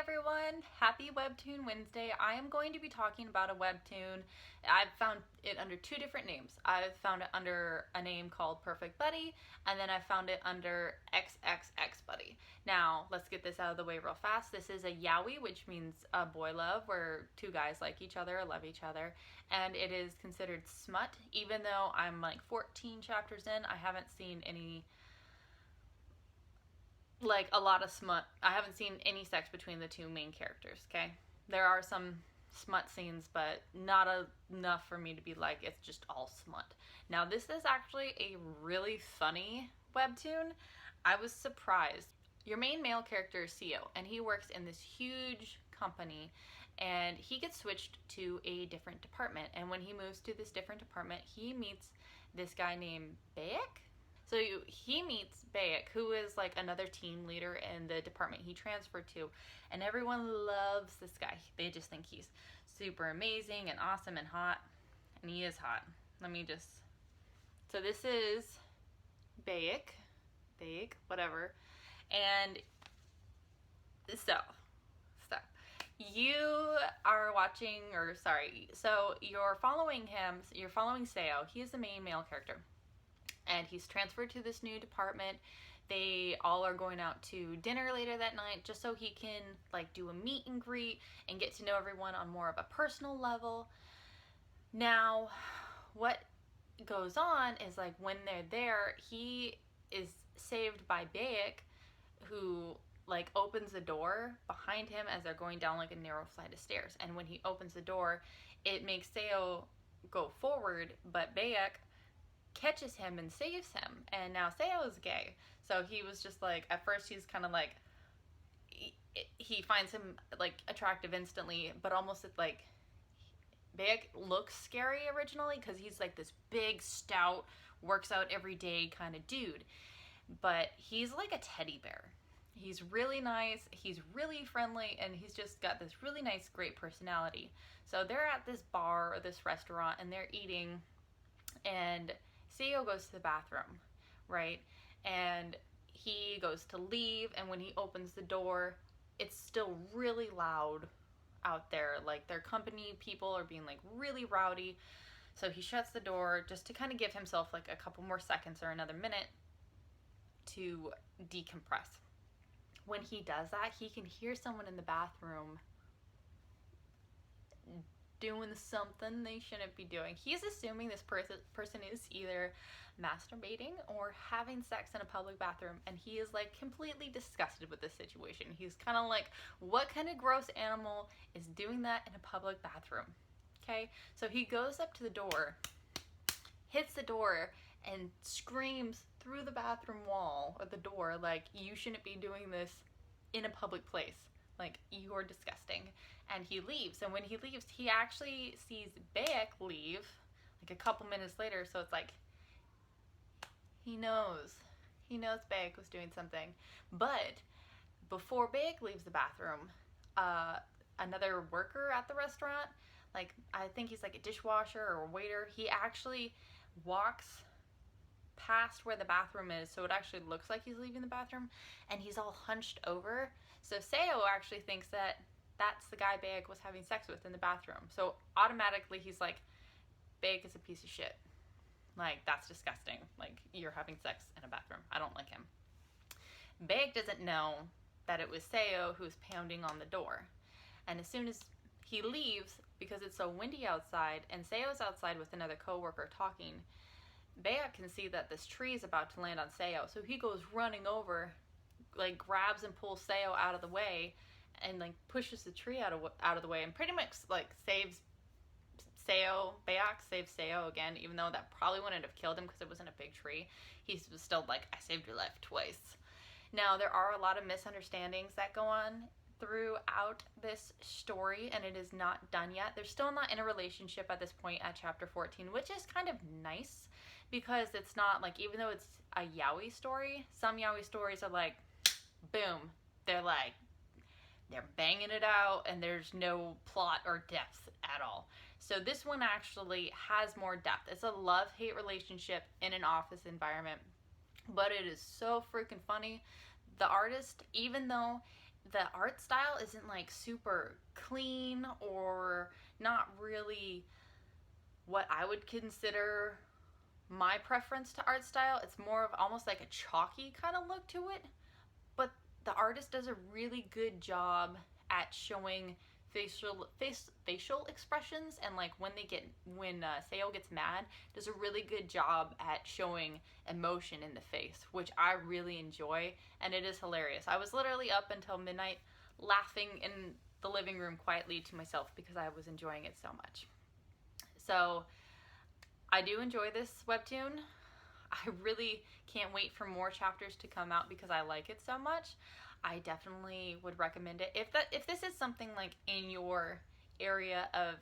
everyone, happy Webtoon Wednesday. I am going to be talking about a webtoon. I've found it under two different names. I've found it under a name called Perfect Buddy, and then I found it under XXX Buddy. Now, let's get this out of the way real fast. This is a yaoi, which means a boy love, where two guys like each other, love each other, and it is considered smut. Even though I'm like 14 chapters in, I haven't seen any a lot of smut. I haven't seen any sex between the two main characters, okay? There are some smut scenes, but not enough for me to be like, it's just all smut. Now, this is actually a really funny webtoon. I was surprised. Your main male character is Seo, and he works in this huge company, and he gets switched to a different department. And when he moves to this different department, he meets this guy named Baek. So he meets Baek, who is like another team leader in the department he transferred to, and everyone loves this guy. They just think he's super amazing and awesome and hot, and he is hot. So this is Baek, whatever, and so you are watching, so you're following him, you're following Seo. He is the main male character. And he's transferred to this new department. They all are going out to dinner later that night just so he can like do a meet and greet and get to know everyone on more of a personal level. Now, what goes on is like when they're there, he is saved by Baek, who like opens the door behind him as they're going down like a narrow flight of stairs. And when he opens the door, it makes Seo go forward, but Baek catches him and saves him. And now Seo is gay, so he was just like, at first he's kind of like, he finds him like attractive instantly, but almost like Baek looks scary originally because he's like this big, stout, works out every day kind of dude, but he's like a teddy bear. He's really nice, he's really friendly, and he's just got this really nice, great personality. So they're at this bar or this restaurant and they're eating, and Seo goes to the bathroom, right? And he goes to leave, and when he opens the door, it's still really loud out there. Like, their company people are being like really rowdy. So he shuts the door just to kind of give himself like a couple more seconds or another minute to decompress. When he does that, he can hear someone in the bathroom doing something they shouldn't be doing. He's assuming this person is either masturbating or having sex in a public bathroom, and he is like completely disgusted with this situation. He's kind of like, what kind of gross animal is doing that in a public bathroom? Okay, so he goes up to the door, hits the door, and screams through the bathroom wall or the door like, you shouldn't be doing this in a public place. Like, you're disgusting. And he leaves. And when he leaves, he actually sees Baek leave like a couple minutes later. So it's like, he knows Baek was doing something. But before Baek leaves the bathroom, another worker at the restaurant, like, I think he's like a dishwasher or a waiter, he actually walks past where the bathroom is, so it actually looks like he's leaving the bathroom, and he's all hunched over. So Seo actually thinks that that's the guy Baek was having sex with in the bathroom. So automatically he's like, Baek is a piece of shit. Like, that's disgusting. Like, you're having sex in a bathroom. I don't like him. Baek doesn't know that it was Seo who's pounding on the door. And as soon as he leaves, because it's so windy outside, and Seo's outside with another coworker talking, Baek can see that this tree is about to land on Seo, so he goes running over, like grabs and pulls Seo out of the way, and like pushes the tree out of the way, and pretty much like saves Seo. Baek saves Seo again, even though that probably wouldn't have killed him because it wasn't a big tree. He was still like, I saved your life twice. Now, there are a lot of misunderstandings that go on throughout this story, and it is not done yet. They're still not in a relationship at this point at chapter 14, which is kind of nice, because it's not like, even though it's a yaoi story, some yaoi stories are like, boom, they're banging it out and there's no plot or depth at all. So this one actually has more depth. It's a love-hate relationship in an office environment, but it is so freaking funny. The artist, even though the art style isn't like super clean or not really what I would consider my preference to art style. It's more of almost like a chalky kind of look to it, but the artist does a really good job at showing facial expressions, and like when Seo gets mad, does a really good job at showing emotion in the face, which I really enjoy, and it is hilarious. I was literally up until midnight laughing in the living room quietly to myself because I was enjoying it so much. So I do enjoy this webtoon. I really can't wait for more chapters to come out because I like it so much. I definitely would recommend it. If this is something like in your area of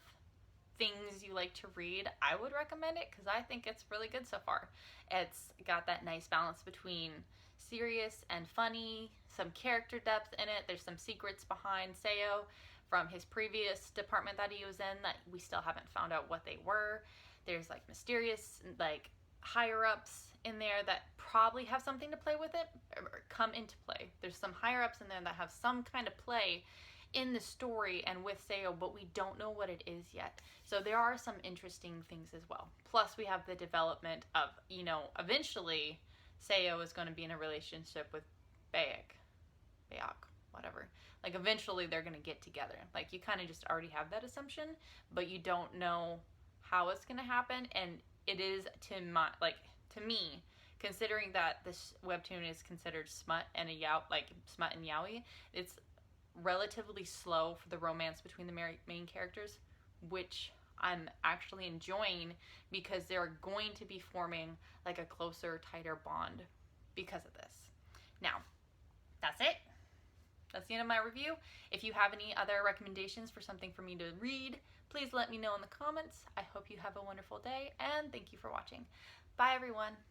things you like to read, I would recommend it because I think it's really good so far. It's got that nice balance between serious and funny, some character depth in it. There's some secrets behind Seo from his previous department that he was in that we still haven't found out what they were. There's like mysterious like higher ups in there that probably have something to play with it or come into play. There's some higher ups in there that have some kind of play in the story and with Seo, but we don't know what it is yet. So there are some interesting things as well. Plus we have the development of, you know, eventually Seo is going to be in a relationship with Baek, whatever. Like eventually they're going to get together. Like you kind of just already have that assumption, but you don't know how it's going to happen. And it is to me, considering that this webtoon is considered smut and smut and yaoi, it's relatively slow for the romance between the main characters, which I'm actually enjoying because they're going to be forming like a closer, tighter bond because of this. Now, that's it. That's the end of my review. If you have any other recommendations for something for me to read, please let me know in the comments. I hope you have a wonderful day, and thank you for watching. Bye, everyone.